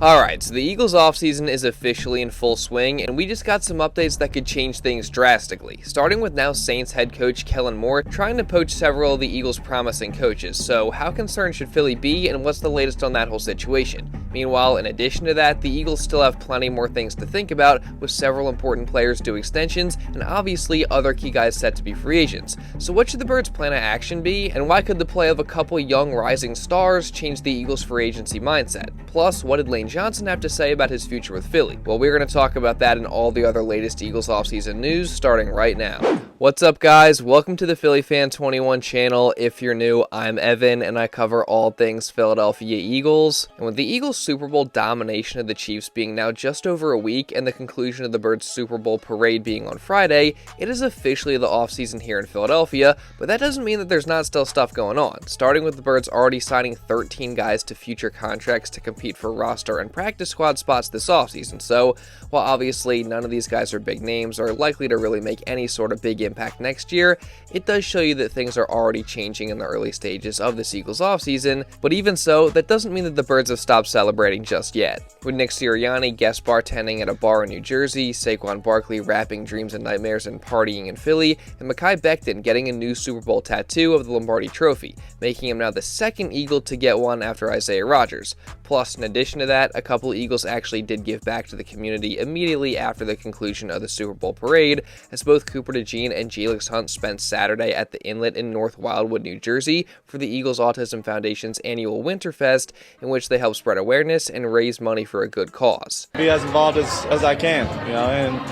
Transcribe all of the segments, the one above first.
Alright, so the Eagles offseason is officially in full swing, and we just got some updates that could change things drastically. Starting with now Saints head coach Kellen Moore trying to poach several of the Eagles' promising coaches. So how concerned should Philly be, and what's the latest on that whole situation? Meanwhile, in addition to that, the Eagles still have plenty more things to think about, with several important players due extensions, and obviously other key guys set to be free agents. So what should the Birds' plan of action be, and why could the play of a couple young rising stars change the Eagles' free agency mindset? Plus, what did Lane Johnson have to say about his future with Philly? Well, we're going to talk about that and all the other latest Eagles offseason news starting right now. What's up, guys? Welcome to the Philly Fan 21 channel. If you're new, I'm Evan, and I cover all things Philadelphia Eagles. And with the Eagles' Super Bowl domination of the Chiefs being now just over a week and the conclusion of the Birds' Super Bowl parade being on Friday, it is officially the offseason here in Philadelphia, but that doesn't mean that there's not still stuff going on. Starting with the Birds already signing 13 guys to future contracts to compete for roster and practice squad spots this offseason. So, while obviously none of these guys are big names or likely to really make any sort of big impact next year, it does show you that things are already changing in the early stages of this Eagles offseason, but even so, that doesn't mean that the Birds have stopped celebrating just yet. With Nick Sirianni guest bartending at a bar in New Jersey, Saquon Barkley rapping dreams and nightmares and partying in Philly, and Mekhi Becton getting a new Super Bowl tattoo of the Lombardi Trophy, making him now the second Eagle to get one after Isaiah Rodgers. Plus, in addition to that, a couple Eagles actually did give back to the community immediately after the conclusion of the Super Bowl parade, as both Cooper DeJean and Jalyx Hunt spent Saturday at the Inlet in North Wildwood, New Jersey for the Eagles Autism Foundation's annual Winterfest, in which they help spread awareness and raise money for a good cause. Be as involved as I can,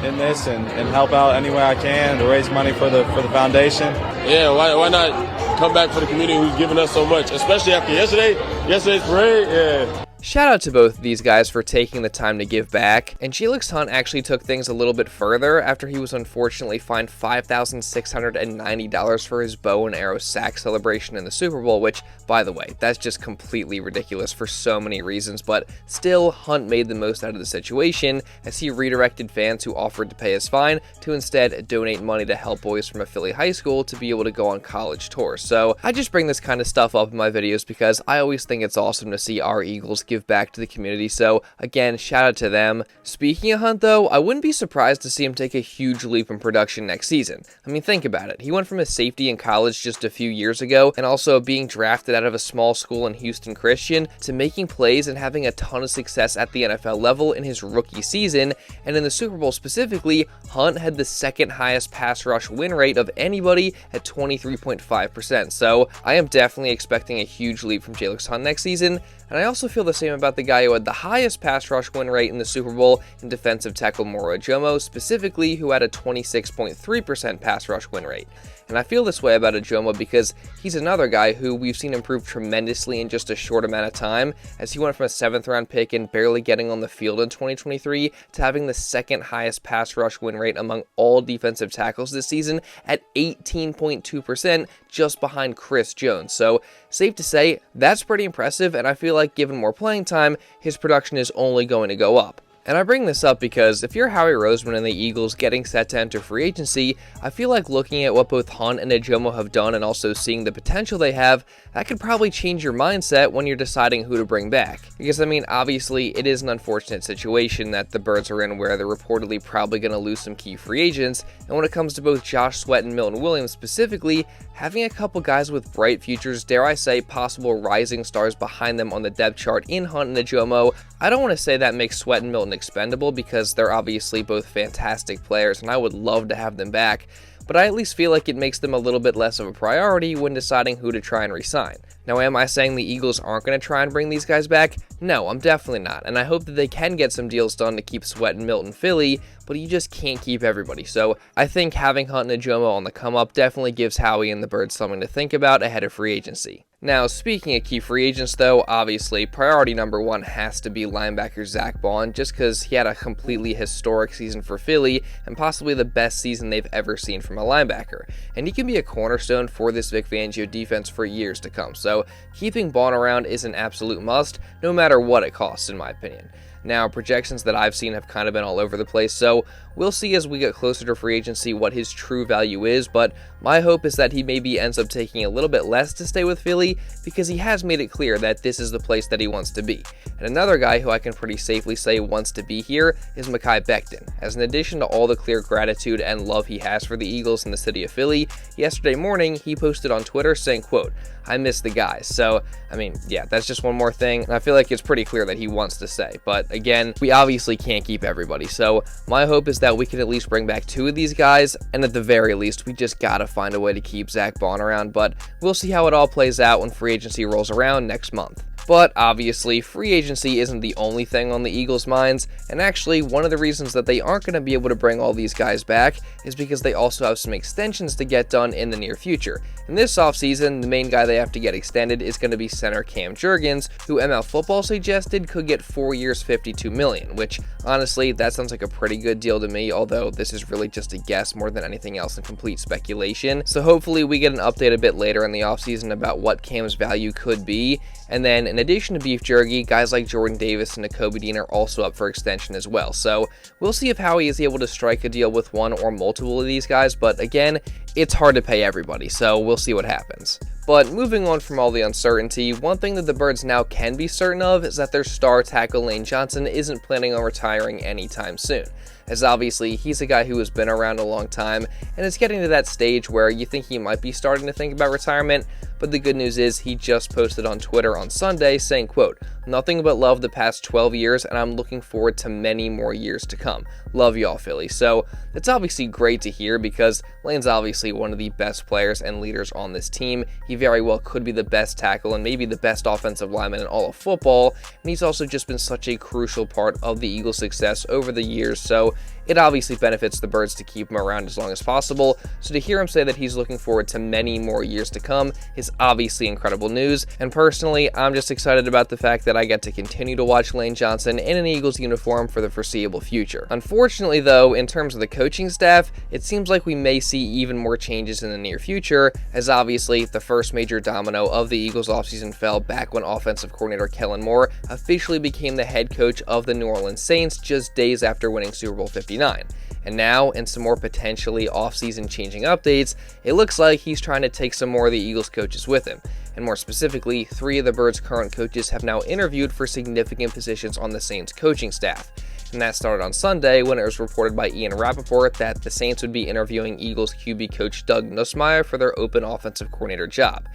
in this and help out any way I can to raise money for the foundation. Yeah, why not come back for the community who's given us so much, especially after yesterday's parade. Yeah. Shout out to both of these guys for taking the time to give back, and Jalyx Hunt actually took things a little bit further after he was unfortunately fined $5,690 for his bow and arrow sack celebration in the Super Bowl, which, by the way, that's just completely ridiculous for so many reasons, but still, Hunt made the most out of the situation as he redirected fans who offered to pay his fine to instead donate money to help boys from a Philly high school to be able to go on college tours. So I just bring this kind of stuff up in my videos because I always think it's awesome to see our Eagles give back to the community, so again, shout out to them. Speaking of Hunt though, I wouldn't be surprised to see him take a huge leap in production next season. I mean, think about it. He went from a safety in college just a few years ago and also being drafted out of a small school in Houston Christian to making plays and having a ton of success at the NFL level in his rookie season, and in the Super Bowl specifically, Hunt had the second highest pass rush win rate of anybody at 23.5%, so I am definitely expecting a huge leap from Jalyx Hunt next season. And I also feel the same about the guy who had the highest pass rush win rate in the Super Bowl in defensive tackle Moro Ojomo, specifically who had a 26.3% pass rush win rate. And I feel this way about Ojomo because he's another guy who we've seen improve tremendously in just a short amount of time, as he went from a 7th round pick and barely getting on the field in 2023 to having the second highest pass rush win rate among all defensive tackles this season at 18.2%, just behind Chris Jones. So safe to say, that's pretty impressive, and I feel like given more playing time, his production is only going to go up. And I bring this up because if you're Howie Roseman and the Eagles getting set to enter free agency, I feel like looking at what both Hunt and Ojomo have done and also seeing the potential they have, that could probably change your mindset when you're deciding who to bring back. Because, I mean, obviously, it is an unfortunate situation that the Birds are in where they're reportedly probably going to lose some key free agents, and when it comes to both Josh Sweat and Milton Williams specifically, having a couple guys with bright futures, dare I say possible rising stars behind them on the depth chart in Hunt and Ojomo, I don't want to say that makes Sweat and Milton expendable because they're obviously both fantastic players and I would love to have them back, but I at least feel like it makes them a little bit less of a priority when deciding who to try and re-sign. Now, am I saying the Eagles aren't going to try and bring these guys back? No, I'm definitely not, and I hope that they can get some deals done to keep Sweat and Milton Philly, but you just can't keep everybody. So I think having Hunt and Ojomo on the come up definitely gives Howie and the Birds something to think about ahead of free agency. Now, speaking of key free agents though, obviously priority number one has to be linebacker Zack Baun, just because he had a completely historic season for Philly and possibly the best season they've ever seen from a linebacker, and he can be a cornerstone for this Vic Fangio defense for years to come, so keeping Baun around is an absolute must, no matter what it costs in my opinion. Now, projections that I've seen have kind of been all over the place, so we'll see as we get closer to free agency what his true value is, but my hope is that he maybe ends up taking a little bit less to stay with Philly, because he has made it clear that this is the place that he wants to be. And another guy who I can pretty safely say wants to be here is Mekhi Becton, as in addition to all the clear gratitude and love he has for the Eagles and the city of Philly, yesterday morning he posted on Twitter saying, quote, "I miss the guys." So, I mean, yeah, that's just one more thing, and I feel like it's pretty clear that he wants to stay. But again, we obviously can't keep everybody, so my hope is that we can at least bring back 2 of these guys, and at the very least, we just gotta find a way to keep Zack Baun around, but we'll see how it all plays out when free agency rolls around next month. But obviously, free agency isn't the only thing on the Eagles' minds, and actually, one of the reasons that they aren't going to be able to bring all these guys back is because they also have some extensions to get done in the near future. In this offseason, the main guy they have to get extended is going to be center Cam Jurgens, who ML Football suggested could get 4 years, $52 million, which honestly, that sounds like a pretty good deal to me, although this is really just a guess more than anything else and complete speculation. So hopefully we get an update a bit later in the offseason about what Cam's value could be. And then, in addition to Beef Jerky, guys like Jordan Davis and Nakobe Dean are also up for extension as well. So we'll see if Howie is able to strike a deal with one or multiple of these guys, but again, it's hard to pay everybody, so we'll see what happens. But moving on from all the uncertainty, one thing that the Birds now can be certain of is that their star tackle Lane Johnson isn't planning on retiring anytime soon, as obviously he's a guy who has been around a long time and is getting to that stage where you think he might be starting to think about retirement. But the good news is he just posted on Twitter on Sunday saying, quote, "Nothing but love the past 12 years, and I'm looking forward to many more years to come. Love y'all, Philly." So it's obviously great to hear, because Lane's obviously one of the best players and leaders on this team. He very well could be the best tackle and maybe the best offensive lineman in all of football, and he's also just been such a crucial part of the Eagles' success over the years, so it obviously benefits the Birds to keep him around as long as possible. So to hear him say that he's looking forward to many more years to come is obviously incredible news, and personally, I'm just excited about the fact that I get to continue to watch Lane Johnson in an Eagles uniform for the foreseeable future. Unfortunately though, in terms of the coaching staff, it seems like we may see even more changes in the near future, as obviously the first major domino of the Eagles offseason fell back when offensive coordinator Kellen Moore officially became the head coach of the New Orleans Saints just days after winning Super Bowl 59. And now, in some more potentially off-season changing updates, it looks like he's trying to take some more of the Eagles coaches with him. And more specifically, 3 of the Birds' current coaches have now interviewed for significant positions on the Saints coaching staff. And that started on Sunday when it was reported by Ian Rappaport that the Saints would be interviewing Eagles QB coach Doug Nussmeier for their open offensive coordinator job.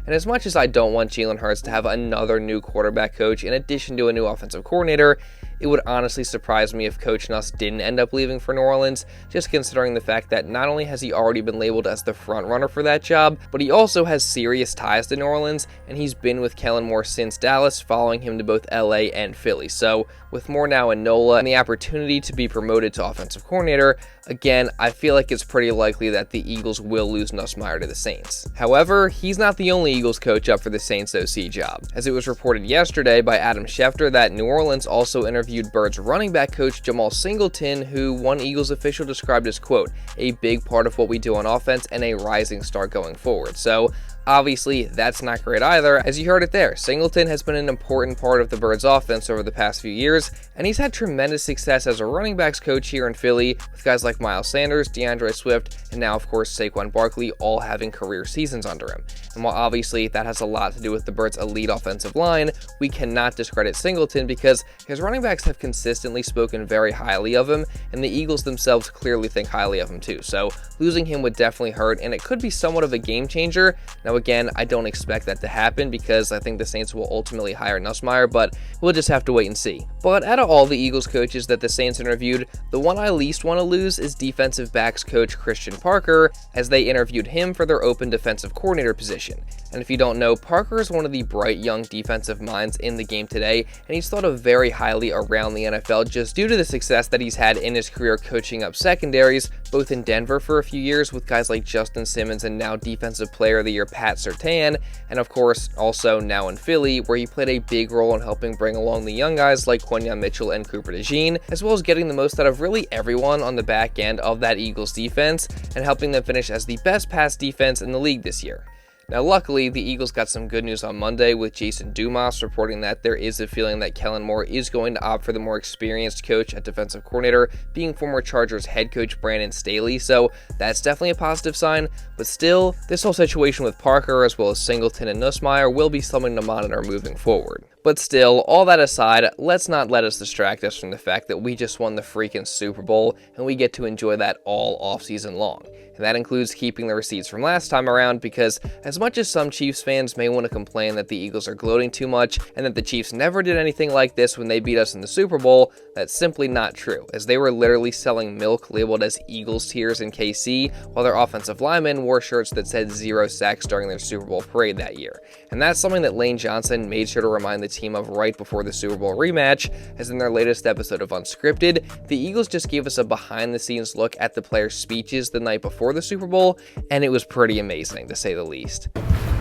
And as much as I don't want Jalen Hurts to have another new quarterback coach in addition to a new offensive coordinator, it would honestly surprise me if Coach Nuss didn't end up leaving for New Orleans, just considering the fact that not only has he already been labeled as the front runner for that job, but he also has serious ties to New Orleans, and he's been with Kellen Moore since Dallas, following him to both LA and Philly. So with Moore now in NOLA and the opportunity to be promoted to offensive coordinator, again, I feel like it's pretty likely that the Eagles will lose Nussmeier to the Saints. However, he's not the only Eagles coach up for the Saints OC job, as it was reported yesterday by Adam Schefter that New Orleans also interviewed Birds running back coach Jemal Singleton, who one Eagles official described as, quote, "a big part of what we do on offense and a rising star going forward." So obviously, that's not great either. As you heard it there, Singleton has been an important part of the Birds' offense over the past few years, and he's had tremendous success as a running backs coach here in Philly, with guys like Miles Sanders, DeAndre Swift, and now, of course, Saquon Barkley all having career seasons under him. And while obviously that has a lot to do with the Birds' elite offensive line, we cannot discredit Singleton because his running backs have consistently spoken very highly of him, and the Eagles themselves clearly think highly of him too. So losing him would definitely hurt, and it could be somewhat of a game changer. Now, again, I don't expect that to happen because I think the Saints will ultimately hire Nussmeier, but we'll just have to wait and see. But out of all the Eagles coaches that the Saints interviewed, the one I least want to lose is defensive backs coach Christian Parker, as they interviewed him for their open defensive coordinator position. And if you don't know, Parker is one of the bright young defensive minds in the game today, and he's thought of very highly around the NFL just due to the success that he's had in his career coaching up secondaries, both in Denver for a few years with guys like Justin Simmons and now Defensive Player of the Year Pat Surtain, and of course also now in Philly, where he played a big role in helping bring along the young guys like Quinyon Mitchell and Cooper DeJean, as well as getting the most out of really everyone on the back end of that Eagles defense and helping them finish as the best pass defense in the league this year. Now, luckily, the Eagles got some good news on Monday with Jason Dumas reporting that there is a feeling that Kellen Moore is going to opt for the more experienced coach at defensive coordinator, being former Chargers head coach Brandon Staley, so that's definitely a positive sign. But still, this whole situation with Parker as well as Singleton and Nussmeier will be something to monitor moving forward. But still, all that aside, let's not let us distract us from the fact that we just won the freaking Super Bowl and we get to enjoy that all offseason long. And that includes keeping the receipts from last time around, because as much as some Chiefs fans may want to complain that the Eagles are gloating too much and that the Chiefs never did anything like this when they beat us in the Super Bowl, that's simply not true, as they were literally selling milk labeled as Eagles tears in KC, while their offensive linemen wore shirts that said 0 sacks during their Super Bowl parade that year. And that's something that Lane Johnson made sure to remind the team of right before the Super Bowl rematch, as in their latest episode of Unscripted, the Eagles just gave us a behind-the-scenes look at the players' speeches the night before the Super Bowl, and it was pretty amazing, to say the least.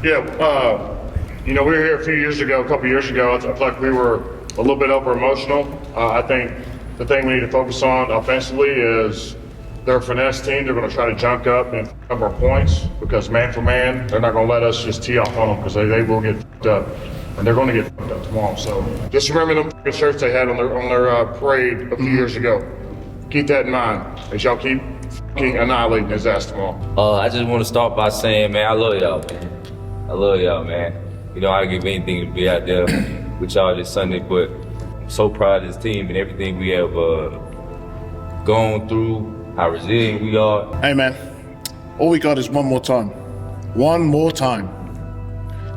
Yeah, we were here a couple years ago. I feel like we were a little bit over-emotional. I think the thing we need to focus on offensively is they're a finesse team. They're going to try to junk up and up our points, because man for man, they're not going to let us just tee off on them, because they will get f***ed up. And they're going to get f***ed up tomorrow. So just remember them f***ing shirts they had on their parade a few years ago. Keep that in mind as y'all keep f***ing annihilating his ass tomorrow. I just want to start by saying, man, I love y'all, man. I love y'all, man. I'd give anything to be out there with y'all this Sunday, but I'm so proud of this team and everything we have gone through, how resilient we are. Hey, man, all we got is one more time. One more time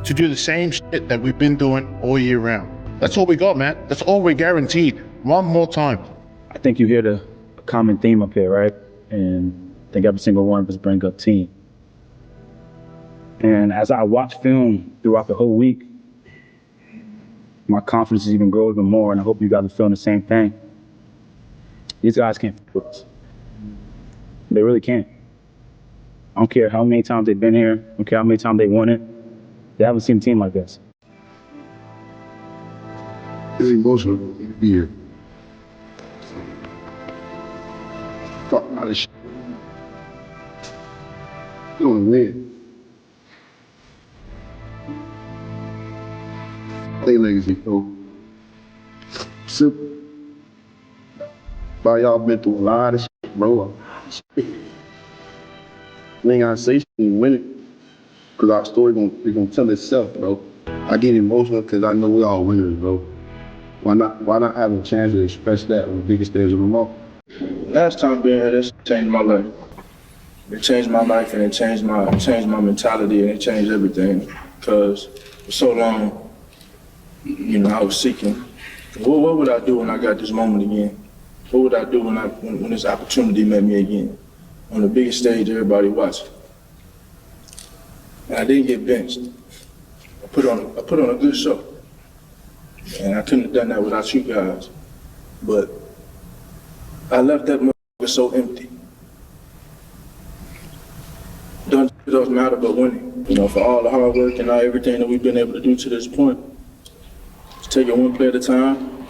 to do the same shit that we've been doing all year round. That's all we got, man. That's all we're guaranteed. One more time. I think you hear the common theme up here, right? And I think every single one of us bring up team. And as I watch film throughout the whole week, my confidence is even grow even more, and I hope you guys are feeling the same thing. These guys can't f*** with us. They really can't. I don't care how many times they've been here, I don't care how many times they won it. They haven't seen a team like this. It's emotional to be here. Talk about this shit. You don't win. They legacy, so simple. But y'all been through a lot of shit, bro. We ain't gotta say shit and win it, cause our story gonna tell itself, bro. I get emotional cause I know we all winners, bro. Why not have a chance to express that on the biggest stage of them all? Last time being here, this changed my life. It changed my life, and it changed my mentality, and it changed everything. Cause for so long, I was seeking. What would I do when I got this moment again? What would I do when this opportunity met me again? On the biggest stage, everybody watching. And I didn't get benched. I put on a good show. And I couldn't have done that without you guys. But I left that motherfucker so empty. Doesn't matter but winning. For all the hard work and everything that we've been able to do to this point. Just take it one play at a time.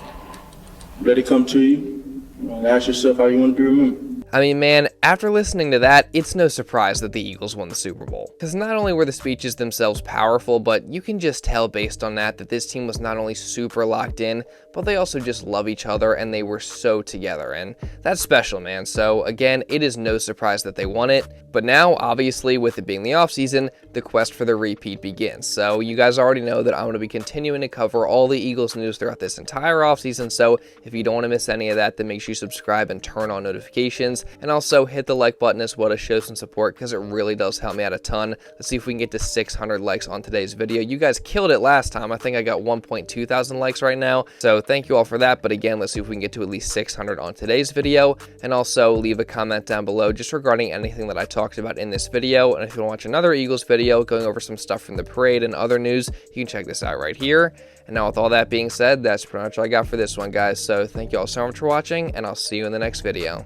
Let it come to you. And ask yourself how you want to be remembered. I mean, man, after listening to that, it's no surprise that the Eagles won the Super Bowl. Because not only were the speeches themselves powerful, but you can just tell based on that this team was not only super locked in, but they also just love each other and they were so together. And that's special, man. So again, it is no surprise that they won it. But now, obviously, with it being the offseason, the quest for the repeat begins. So you guys already know that I'm going to be continuing to cover all the Eagles news throughout this entire offseason. So if you don't want to miss any of that, then make sure you subscribe and turn on notifications. And also hit the like button as well to show some support, because it really does help me out a ton. Let's see if we can get to 600 likes on today's video. You guys killed it last time. I think I got 1.2 thousand likes right now. So thank you all for that. But again, let's see if we can get to at least 600 on today's video. And also leave a comment down below just regarding anything that I talked about in this video. And if you want to watch another Eagles video going over some stuff from the parade and other news, you can check this out right here. And now with all that being said, that's pretty much all I got for this one, guys. So thank you all so much for watching, and I'll see you in the next video.